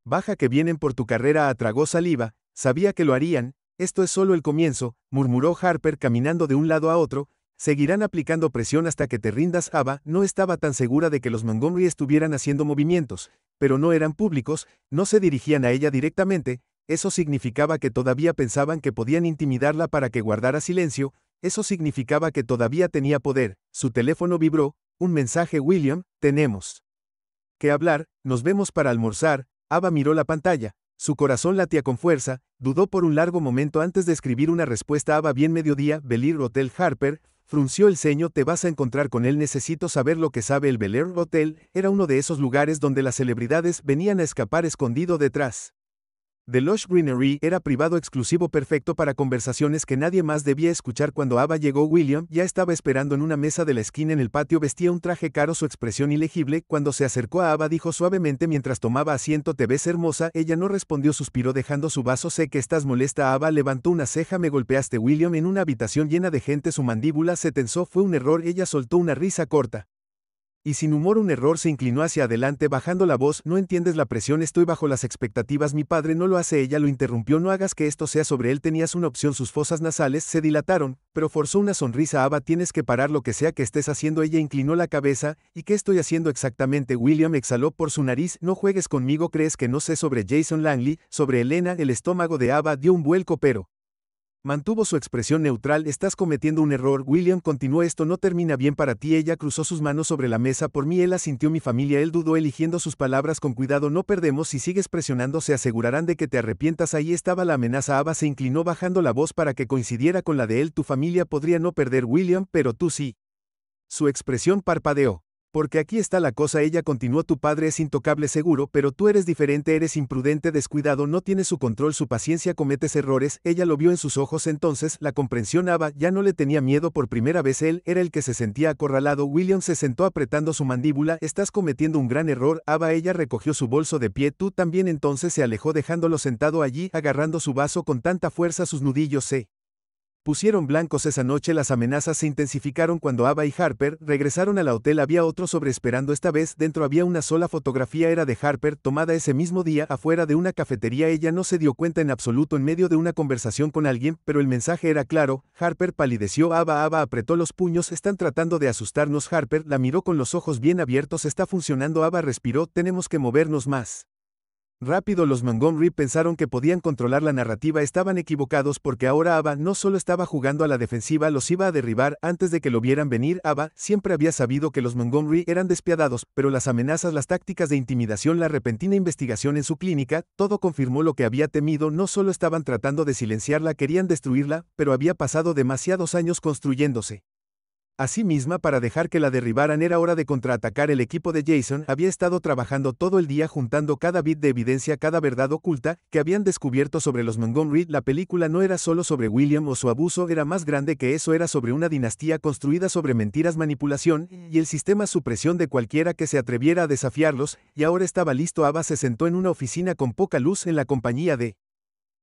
baja que vienen por tu carrera. Tragó saliva. Sabía que lo harían. Esto es solo el comienzo, murmuró Harper caminando de un lado a otro. Seguirán aplicando presión hasta que te rindas. Ava no estaba tan segura de que los Montgomery estuvieran haciendo movimientos, pero no eran públicos, no se dirigían a ella directamente. Eso significaba que todavía pensaban que podían intimidarla para que guardara silencio. Eso significaba que todavía tenía poder. Su teléfono vibró. Un mensaje. William, tenemos que hablar, nos vemos para almorzar. Ava miró la pantalla. Su corazón latía con fuerza. Dudó por un largo momento antes de escribir una respuesta. Ava, bien, mediodía, Bel Air Hotel. Harper frunció el ceño. Te vas a encontrar con él. Necesito saber lo que sabe. El Bel Air Hotel era uno de esos lugares donde las celebridades venían a escapar escondido detrás The Lush Greenery. Era privado, exclusivo, perfecto para conversaciones que nadie más debía escuchar. Cuando Ava llegó, William ya estaba esperando en una mesa de la esquina en el patio. Vestía un traje caro, su expresión ilegible. Cuando se acercó a Ava, dijo suavemente mientras tomaba asiento: te ves hermosa. Ella no respondió, suspiró dejando su vaso. Sé que estás molesta. Ava levantó una ceja. Me golpeaste, William, en una habitación llena de gente. Su mandíbula se tensó. Fue un error. Ella soltó una risa corta y sin humor. Un error. Se inclinó hacia adelante bajando la voz. No entiendes la presión. Estoy bajo las expectativas. Mi padre no lo hace. Ella lo interrumpió. No hagas que esto sea sobre él. Tenías una opción. Sus fosas nasales se dilataron, pero forzó una sonrisa. Ava, tienes que parar lo que sea que estés haciendo. Ella inclinó la cabeza. ¿Y qué estoy haciendo exactamente? William exhaló por su nariz. No juegues conmigo. ¿Crees que no sé sobre Jason Langley? Sobre Elena. El estómago de Ava dio un vuelco, pero mantuvo su expresión neutral. Estás cometiendo un error, William continuó. Esto no termina bien para ti. Ella cruzó sus manos sobre la mesa. Por mí. Él asintió. Mi familia. Él dudó, eligiendo sus palabras con cuidado. No perdemos. Si sigues presionando, se asegurarán de que te arrepientas. Ahí estaba la amenaza. Ava se inclinó bajando la voz para que coincidiera con la de él. Tu familia podría no perder, William, pero tú sí. Su expresión parpadeó. Porque aquí está la cosa. Ella continuó. Tu padre es intocable, seguro, pero tú eres diferente. Eres imprudente, descuidado, no tienes su control, su paciencia, cometes errores. Ella lo vio en sus ojos entonces, la comprensión. Ava ya no le tenía miedo por primera vez. Él era el que se sentía acorralado. William se sentó apretando su mandíbula. Estás cometiendo un gran error, Ava. Ella recogió su bolso de pie. Tú también. Entonces se alejó dejándolo sentado allí, agarrando su vaso con tanta fuerza. Sus nudillos se Pusieron blancos esa noche. Las amenazas se intensificaron cuando Ava y Harper regresaron al hotel. Había otro sobre esperando. Esta vez dentro había una sola fotografía. Era de Harper, tomada ese mismo día afuera de una cafetería. Ella no se dio cuenta en absoluto en medio de una conversación con alguien, pero el mensaje era claro. Harper palideció. Ava apretó los puños. Están tratando de asustarnos. Harper la miró con los ojos bien abiertos. Está funcionando. Ava respiró. Tenemos que movernos más rápido. Los Montgomery pensaron que podían controlar la narrativa. Estaban equivocados porque ahora Ava no solo estaba jugando a la defensiva, los iba a derribar antes de que lo vieran venir. Ava siempre había sabido que los Montgomery eran despiadados, pero las amenazas, las tácticas de intimidación, la repentina investigación en su clínica, todo confirmó lo que había temido. No solo estaban tratando de silenciarla, querían destruirla, pero había pasado demasiados años construyéndose a sí misma para dejar que la derribaran. Era hora de contraatacar. El equipo de Jason había estado trabajando todo el día juntando cada bit de evidencia, cada verdad oculta que habían descubierto sobre los Montgomery. La película no era solo sobre William o su abuso, era más grande que eso. Era sobre una dinastía construida sobre mentiras, manipulación y el sistema supresión de cualquiera que se atreviera a desafiarlos, y ahora estaba listo. Ava se sentó en una oficina con poca luz en la compañía de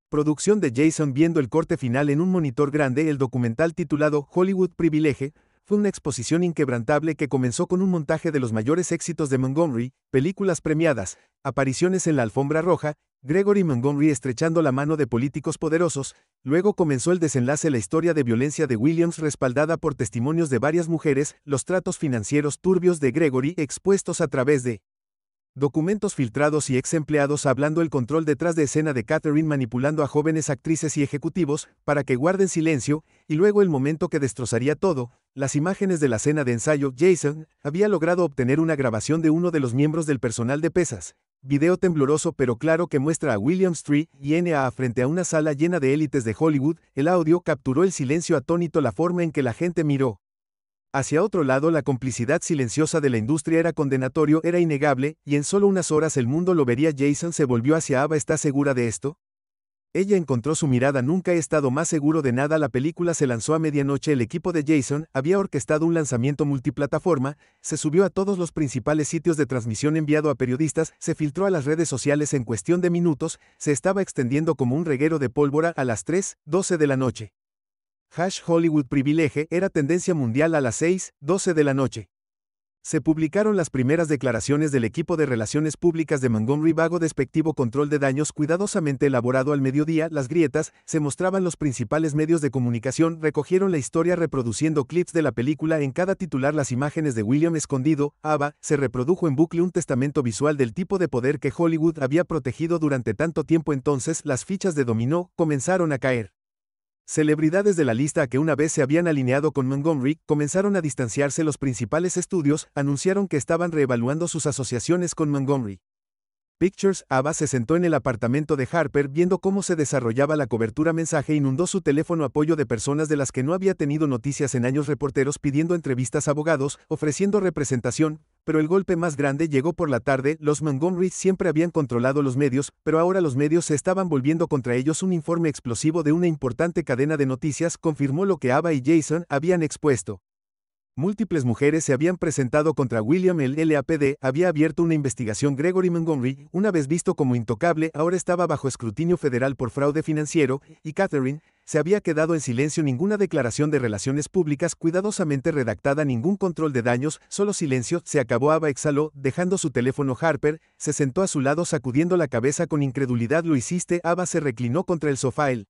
producción de Jason viendo el corte final en un monitor grande. El documental titulado Hollywood Privilege fue una exposición inquebrantable que comenzó con un montaje de los mayores éxitos de Montgomery, películas premiadas, apariciones en la alfombra roja, Gregory Montgomery estrechando la mano de políticos poderosos. Luego comenzó el desenlace, la historia de violencia de Williams respaldada por testimonios de varias mujeres, los tratos financieros turbios de Gregory expuestos a través de documentos filtrados y ex empleados, hablando el control detrás de escena de Catherine manipulando a jóvenes actrices y ejecutivos para que guarden silencio, y luego el momento que destrozaría todo, las imágenes de la cena de ensayo. Jason había logrado obtener una grabación de uno de los miembros del personal de pesas. Video tembloroso pero claro que muestra a William Street y N.A. frente a una sala llena de élites de Hollywood. El audio capturó el silencio atónito, la forma en que la gente miró hacia otro lado. La complicidad silenciosa de la industria era condenatorio, era innegable, y en solo unas horas el mundo lo vería. Jason se volvió hacia Ava. ¿Estás segura de esto? Ella encontró su mirada. Nunca he estado más seguro de nada. La película se lanzó a medianoche. El equipo de Jason había orquestado un lanzamiento multiplataforma, se subió a todos los principales sitios de transmisión, enviado a periodistas, se filtró a las redes sociales en cuestión de minutos, se estaba extendiendo como un reguero de pólvora. A las 3:12 de la noche. Hollywood Privilege era tendencia mundial. A las 6:12 de la noche. Se publicaron las primeras declaraciones del equipo de relaciones públicas de Montgomery. Vago, despectivo control de daños cuidadosamente elaborado. Al mediodía, las grietas se mostraban. Los principales medios de comunicación recogieron la historia reproduciendo clips de la película en cada titular. Las imágenes de William escondido. Ava se reprodujo en bucle, un testamento visual del tipo de poder que Hollywood había protegido durante tanto tiempo. Entonces las fichas de dominó comenzaron a caer. Celebridades de la lista que una vez se habían alineado con Montgomery comenzaron a distanciarse. Los principales estudios anunciaron que estaban reevaluando sus asociaciones con Montgomery Pictures. Ava se sentó en el apartamento de Harper viendo cómo se desarrollaba la cobertura. Mensaje inundó su teléfono. Apoyo de personas de las que no había tenido noticias en años. Reporteros pidiendo entrevistas, abogados ofreciendo representación. Pero el golpe más grande llegó por la tarde. Los Montgomery siempre habían controlado los medios, pero ahora los medios se estaban volviendo contra ellos. Un informe explosivo de una importante cadena de noticias confirmó lo que Ava y Jason habían expuesto. Múltiples mujeres se habían presentado contra William. El LAPD había abierto una investigación. Gregory Montgomery, una vez visto como intocable, ahora estaba bajo escrutinio federal por fraude financiero, y Catherine se había quedado en silencio. Ninguna declaración de relaciones públicas cuidadosamente redactada, ningún control de daños, solo silencio. Se acabó. Ava exhaló, dejando su teléfono. Harper se sentó a su lado sacudiendo la cabeza con incredulidad. ¿Lo hiciste? Ava se reclinó contra el sofá. El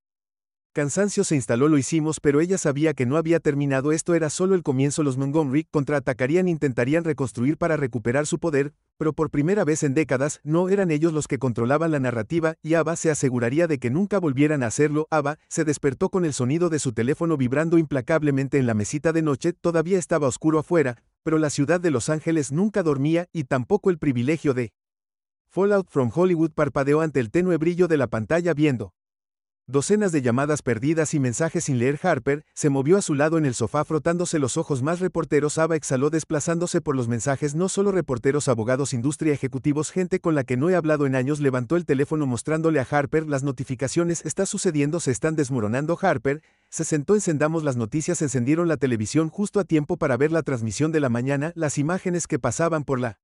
cansancio se instaló. Lo hicimos, pero ella sabía que no había terminado. Esto era solo el comienzo. Los Montgomery contraatacarían, intentarían reconstruir para recuperar su poder, pero por primera vez en décadas no eran ellos los que controlaban la narrativa, y Ava se aseguraría de que nunca volvieran a hacerlo. Ava se despertó con el sonido de su teléfono vibrando implacablemente en la mesita de noche. Todavía estaba oscuro afuera, pero la ciudad de Los Ángeles nunca dormía, y tampoco el privilegio de Fallout from Hollywood. Parpadeó ante el tenue brillo de la pantalla viendo docenas de llamadas perdidas y mensajes sin leer. Harper se movió a su lado en el sofá frotándose los ojos. Más reporteros. Ava exhaló desplazándose por los mensajes. No solo reporteros, abogados, industria, ejecutivos, gente con la que no he hablado en años. Levantó el teléfono mostrándole a Harper las notificaciones. Está sucediendo, se están desmoronando. Harper se sentó. Encendamos las noticias. Encendieron la televisión justo a tiempo para ver la transmisión de la mañana. Las imágenes que pasaban por la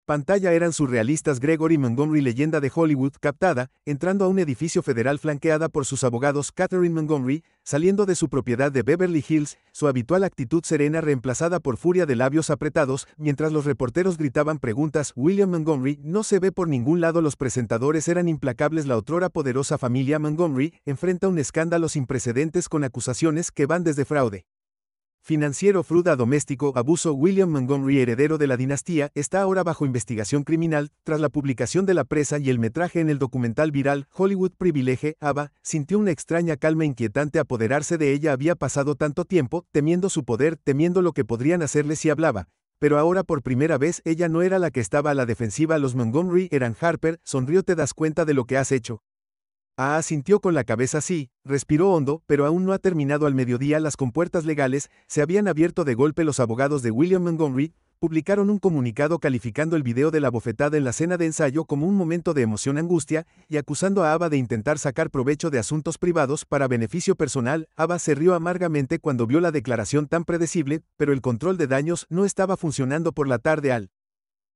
Pantalla eran surrealistas. Gregory Montgomery, leyenda de Hollywood, captada, entrando a un edificio federal flanqueada por sus abogados. Catherine Montgomery, saliendo de su propiedad de Beverly Hills, su habitual actitud serena reemplazada por furia de labios apretados, mientras los reporteros gritaban preguntas. William Montgomery, no se ve por ningún lado. Los presentadores eran implacables. La otrora poderosa familia Montgomery enfrenta un escándalo sin precedentes con acusaciones que van desde fraude financiero, fraude doméstico, abuso. William Montgomery, heredero de la dinastía, está ahora bajo investigación criminal, tras la publicación de la presa y el metraje en el documental viral Hollywood Privilege. Ava sintió una extraña calma inquietante apoderarse de ella. Había pasado tanto tiempo, temiendo su poder, temiendo lo que podrían hacerle si hablaba. Pero ahora por primera vez ella no era la que estaba a la defensiva. Los Montgomery eran. Harper, sonrió. ¿Te das cuenta de lo que has hecho? Asintió con la cabeza. Sí, respiró hondo, pero aún no ha terminado. Al mediodía las compuertas legales se habían abierto de golpe. Los abogados de William Montgomery publicaron un comunicado calificando el video de la bofetada en la cena de ensayo como un momento de emoción, angustia, y acusando a Ava de intentar sacar provecho de asuntos privados para beneficio personal. Ava se rió amargamente cuando vio la declaración tan predecible, pero el control de daños no estaba funcionando. Por la tarde al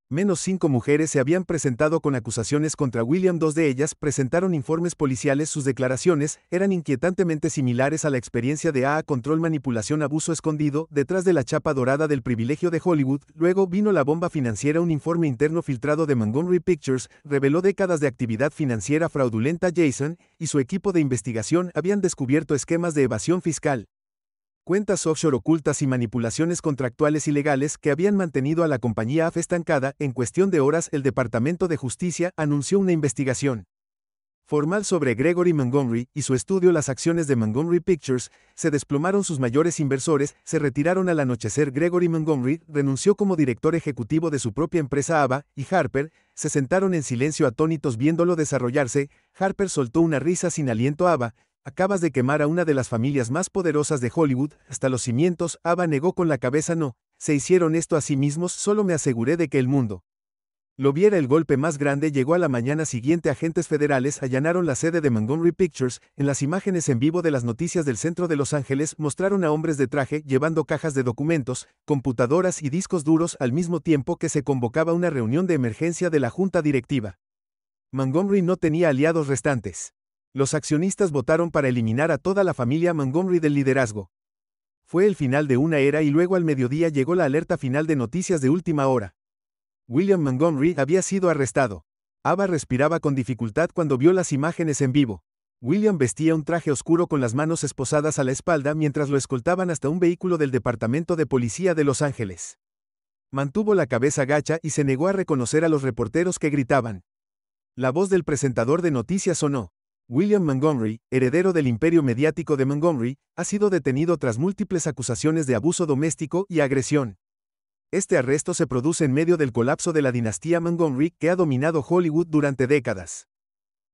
menos 5 mujeres se habían presentado con acusaciones contra William. 2 de ellas presentaron informes policiales. Sus declaraciones eran inquietantemente similares a la experiencia de control, manipulación, abuso escondido detrás de la chapa dorada del privilegio de Hollywood. Luego vino la bomba financiera. Un informe interno filtrado de Montgomery Pictures reveló décadas de actividad financiera fraudulenta. Jason y su equipo de investigación habían descubierto esquemas de evasión fiscal, cuentas offshore ocultas y manipulaciones contractuales ilegales que habían mantenido a la compañía estancada. En cuestión de horas, el Departamento de Justicia anunció una investigación formal sobre Gregory Montgomery y su estudio. Las acciones de Montgomery Pictures se desplomaron. Sus mayores inversores se retiraron al anochecer. Gregory Montgomery renunció como director ejecutivo de su propia empresa. Ava y Harper se sentaron en silencio atónitos viéndolo desarrollarse. Harper soltó una risa sin aliento. Ava, acabas de quemar a una de las familias más poderosas de Hollywood, hasta los cimientos. Ava negó con la cabeza. No, se hicieron esto a sí mismos. Solo me aseguré de que el mundo lo viera. El golpe más grande llegó a la mañana siguiente. Agentes federales allanaron la sede de Montgomery Pictures. En las imágenes en vivo de las noticias del centro de Los Ángeles mostraron a hombres de traje llevando cajas de documentos, computadoras y discos duros al mismo tiempo que se convocaba una reunión de emergencia de la junta directiva. Montgomery no tenía aliados restantes. Los accionistas votaron para eliminar a toda la familia Montgomery del liderazgo. Fue el final de una era y luego al mediodía llegó la alerta final de noticias de última hora. William Montgomery había sido arrestado. Ava respiraba con dificultad cuando vio las imágenes en vivo. William vestía un traje oscuro con las manos esposadas a la espalda mientras lo escoltaban hasta un vehículo del Departamento de Policía de Los Ángeles. Mantuvo la cabeza gacha y se negó a reconocer a los reporteros que gritaban. La voz del presentador de noticias sonó. William Montgomery, heredero del imperio mediático de Montgomery, ha sido detenido tras múltiples acusaciones de abuso doméstico y agresión. Este arresto se produce en medio del colapso de la dinastía Montgomery que ha dominado Hollywood durante décadas.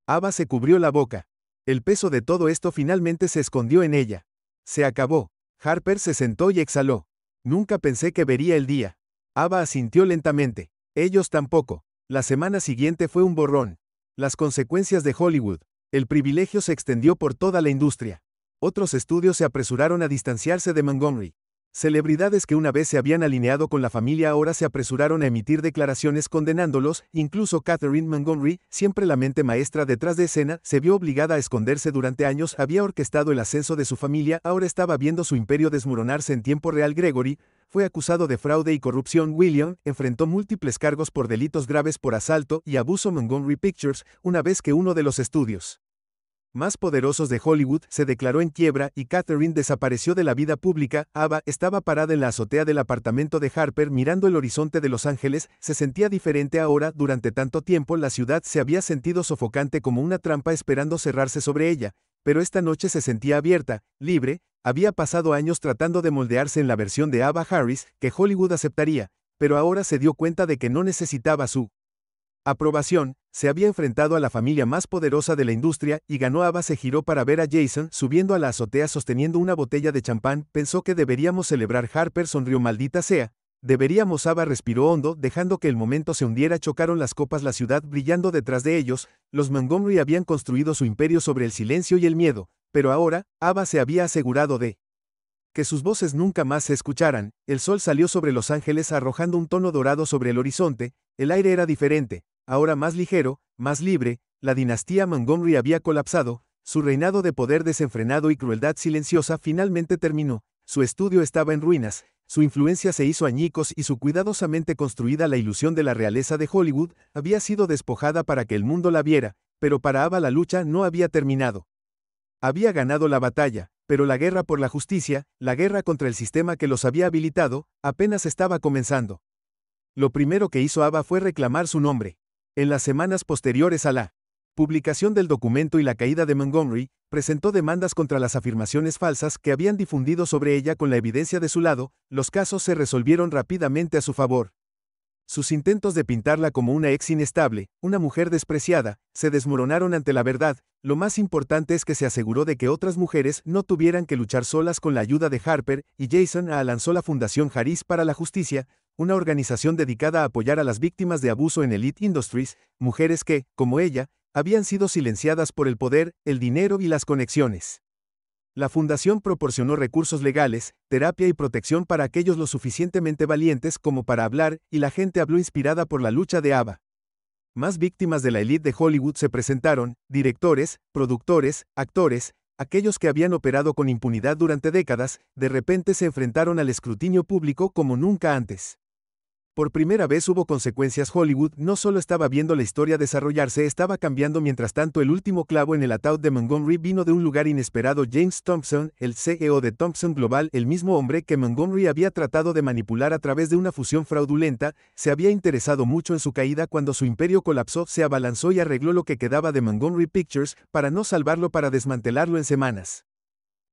Ava se cubrió la boca. El peso de todo esto finalmente se escondió en ella. Se acabó. Harper se sentó y exhaló. Nunca pensé que vería el día. Ava asintió lentamente. Ellos tampoco. La semana siguiente fue un borrón. Las consecuencias de Hollywood. El privilegio se extendió por toda la industria. Otros estudios se apresuraron a distanciarse de Montgomery. Celebridades que una vez se habían alineado con la familia ahora se apresuraron a emitir declaraciones condenándolos. Incluso Catherine Montgomery, siempre la mente maestra detrás de escena, se vio obligada a esconderse durante años. Había orquestado el ascenso de su familia, ahora estaba viendo su imperio desmoronarse en tiempo real. Gregory fue acusado de fraude y corrupción. William enfrentó múltiples cargos por delitos graves por asalto y abuso. Montgomery Pictures, una vez que uno de los estudios más poderosos de Hollywood se declaró en quiebra y Catherine desapareció de la vida pública. Ava estaba parada en la azotea del apartamento de Harper mirando el horizonte de Los Ángeles. Se sentía diferente ahora. Durante tanto tiempo la ciudad se había sentido sofocante, como una trampa esperando cerrarse sobre ella, pero esta noche se sentía abierta, libre. Había pasado años tratando de moldearse en la versión de Ava Harris que Hollywood aceptaría, pero ahora se dio cuenta de que no necesitaba su aprobación. Se había enfrentado a la familia más poderosa de la industria y ganó. Ava se giró para ver a Jason subiendo a la azotea sosteniendo una botella de champán. Pensó que deberíamos celebrar. Harper sonrió. Maldita sea. Deberíamos. Ava respiró hondo, dejando que el momento se hundiera. Chocaron las copas, la ciudad brillando detrás de ellos. Los Montgomery habían construido su imperio sobre el silencio y el miedo, pero ahora, Ava se había asegurado de que sus voces nunca más se escucharan. El sol salió sobre Los Ángeles arrojando un tono dorado sobre el horizonte, El aire era diferente, ahora más ligero, más libre. La dinastía Montgomery había colapsado, su reinado de poder desenfrenado y crueldad silenciosa finalmente terminó, su estudio estaba en ruinas, su influencia se hizo añicos y su cuidadosamente construida la ilusión de la realeza de Hollywood había sido despojada para que el mundo la viera, pero para Ava la lucha no había terminado. Había ganado la batalla, pero la guerra por la justicia, la guerra contra el sistema que los había habilitado, apenas estaba comenzando. Lo primero que hizo Ava fue reclamar su nombre. En las semanas posteriores a la publicación del documento y la caída de Montgomery, presentó demandas contra las afirmaciones falsas que habían difundido sobre ella con la evidencia de su lado. Los casos se resolvieron rápidamente a su favor. Sus intentos de pintarla como una ex inestable, una mujer despreciada, se desmoronaron ante la verdad. Lo más importante es que se aseguró de que otras mujeres no tuvieran que luchar solas con la ayuda de Harper y Jason. Lanzó la Fundación Harris para la Justicia, una organización dedicada a apoyar a las víctimas de abuso en Elite Industries, mujeres que, como ella, habían sido silenciadas por el poder, el dinero y las conexiones. La fundación proporcionó recursos legales, terapia y protección para aquellos lo suficientemente valientes como para hablar, y la gente habló inspirada por la lucha de Ava. Más víctimas de la élite de Hollywood se presentaron: directores, productores, actores, aquellos que habían operado con impunidad durante décadas, de repente se enfrentaron al escrutinio público como nunca antes. Por primera vez hubo consecuencias. Hollywood no solo estaba viendo la historia desarrollarse, estaba cambiando. Mientras tanto, el último clavo en el ataúd de Montgomery vino de un lugar inesperado. James Thompson, el CEO de Thompson Global, el mismo hombre que Montgomery había tratado de manipular a través de una fusión fraudulenta, se había interesado mucho en su caída. Cuando su imperio colapsó, se abalanzó y arregló lo que quedaba de Montgomery Pictures, para no salvarlo, para desmantelarlo en semanas.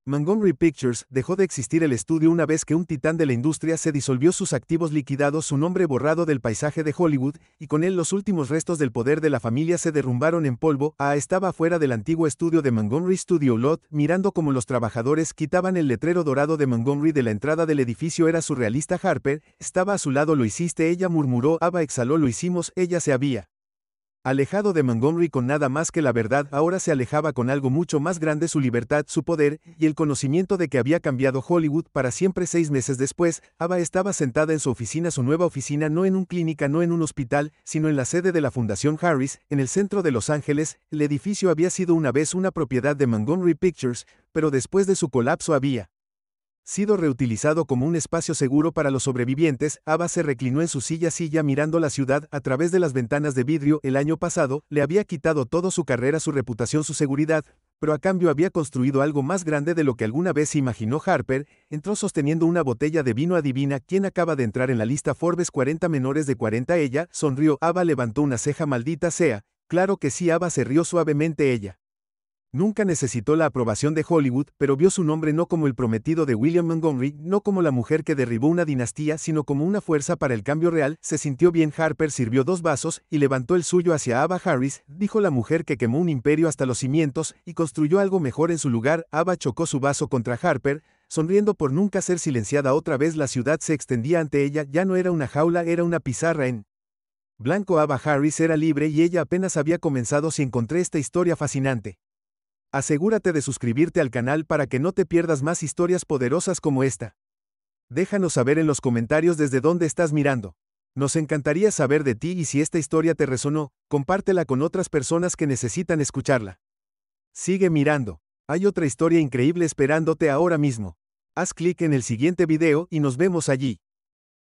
Montgomery Pictures dejó de existir el estudio una vez que un titán de la industria se disolvió, sus activos liquidados, su nombre borrado del paisaje de Hollywood, y con él los últimos restos del poder de la familia se derrumbaron en polvo. Estaba afuera del antiguo estudio de Montgomery Studio Lot, mirando cómo los trabajadores quitaban el letrero dorado de Montgomery de la entrada del edificio. Era surrealista. Harper estaba a su lado. Lo hiciste, ella murmuró. Ava exhaló. Lo hicimos. Ella se había alejado de Montgomery con nada más que la verdad. Ahora se alejaba con algo mucho más grande: su libertad, su poder, y el conocimiento de que había cambiado Hollywood para siempre. 6 meses después, Ava estaba sentada en su oficina, su nueva oficina, no en una clínica, no en un hospital, sino en la sede de la Fundación Harris, en el centro de Los Ángeles. El edificio había sido una vez una propiedad de Montgomery Pictures, pero después de su colapso había sido reutilizado como un espacio seguro para los sobrevivientes. Ava se reclinó en su silla mirando la ciudad a través de las ventanas de vidrio. El año pasado le había quitado todo: su carrera, su reputación, su seguridad, pero a cambio había construido algo más grande de lo que alguna vez se imaginó. Harper entró sosteniendo una botella de vino. Adivina quién acaba de entrar en la lista Forbes 40 menores de 40. Ella sonrió. Ava levantó una ceja. Maldita sea. Claro que sí. Ava se rió suavemente. Ella nunca necesitó la aprobación de Hollywood, pero vio su nombre no como el prometido de William Montgomery, no como la mujer que derribó una dinastía, sino como una fuerza para el cambio real. Se sintió bien. Harper sirvió 2 vasos y levantó el suyo hacia Ava. Harris, dijo la mujer que quemó un imperio hasta los cimientos y construyó algo mejor en su lugar. Ava chocó su vaso contra Harper, sonriendo por nunca ser silenciada otra vez. La ciudad se extendía ante ella. Ya no era una jaula, era una pizarra en blanco. Ava Harris era libre y ella apenas había comenzado. Si encontré esta historia fascinante, asegúrate de suscribirte al canal para que no te pierdas más historias poderosas como esta. Déjanos saber en los comentarios desde dónde estás mirando. Nos encantaría saber de ti, y si esta historia te resonó, compártela con otras personas que necesitan escucharla. Sigue mirando. Hay otra historia increíble esperándote ahora mismo. Haz clic en el siguiente video y nos vemos allí.